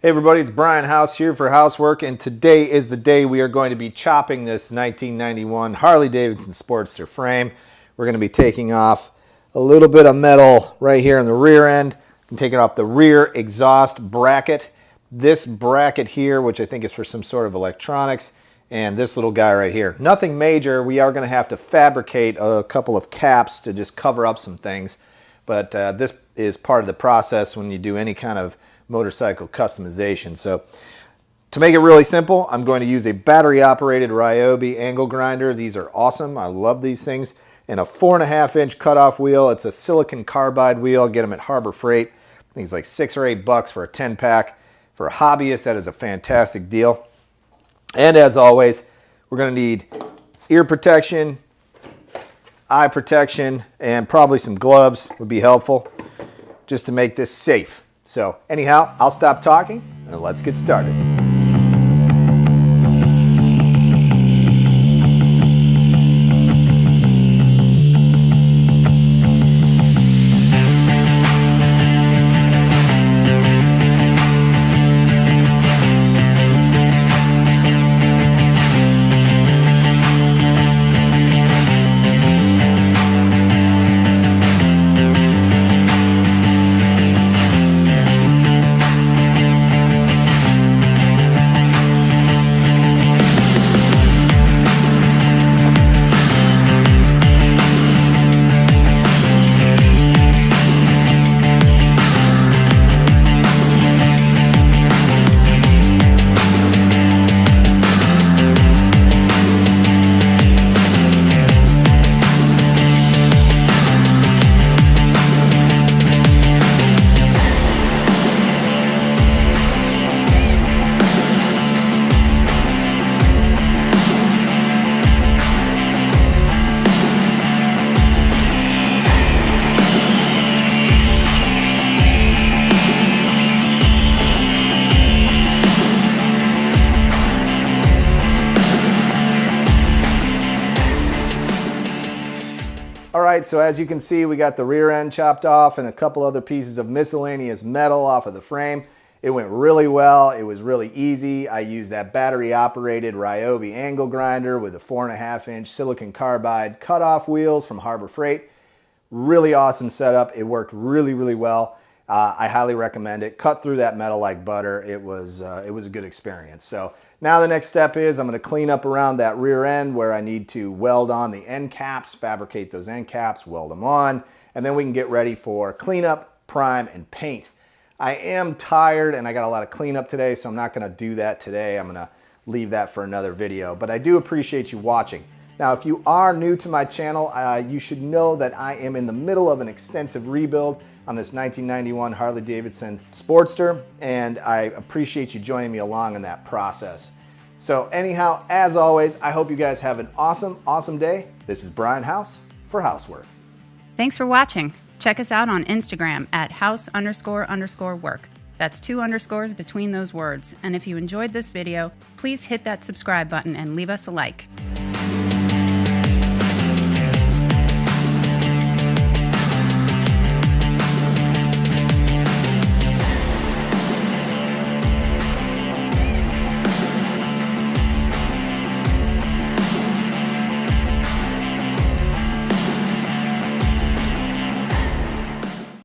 Hey everybody, it's Brian House here for Housework, and today is the day we are going to be chopping this 1991 Harley-Davidson Sportster frame. We're going to be taking off a little bit of metal right here in the rear end and taking off the rear exhaust bracket. This bracket here, which I think is for some sort of electronics, and this little guy right here. Nothing major. We are going to have to fabricate a couple of caps to just cover up some things, but this is part of the process when you do any kind of motorcycle customization. So to make it really simple, I'm going to use a battery operated Ryobi angle grinder. These are awesome. I love these things. And a 4.5 inch cutoff wheel. It's a silicon carbide wheel. Get them at Harbor Freight. I think it's like $6 or $8 for a 10 pack. For a hobbyist, that is a fantastic deal. And as always, we're going to need ear protection, eye protection, and probably some gloves would be helpful just to make this safe. So anyhow, I'll stop talking and let's get started. Alright, so as you can see, we got the rear end chopped off and a couple other pieces of miscellaneous metal off of the frame. It went really well. It was really easy. I used that battery operated Ryobi angle grinder with a 4.5 inch silicon carbide cutoff wheels from Harbor Freight. Really awesome setup. It worked really, really well. I highly recommend it. Cut through that metal like butter. It was a good experience. So now the next step is I'm going to clean up around that rear end where I need to weld on the end caps, fabricate those end caps, weld them on, and then we can get ready for cleanup, prime, and paint. I am tired and I got a lot of cleanup today, so I'm not going to do that today. I'm going to leave that for another video, but I do appreciate you watching. Now, if you are new to my channel, you should know that I am in the middle of an extensive rebuild on this 1991 Harley-Davidson Sportster, and I appreciate you joining me along in that process. So anyhow, as always, I hope you guys have an awesome, awesome day. This is Brian House for Housework. Thanks for watching. Check us out on Instagram at house__work. That's 2 underscores between those words. And if you enjoyed this video, please hit that subscribe button and leave us a like.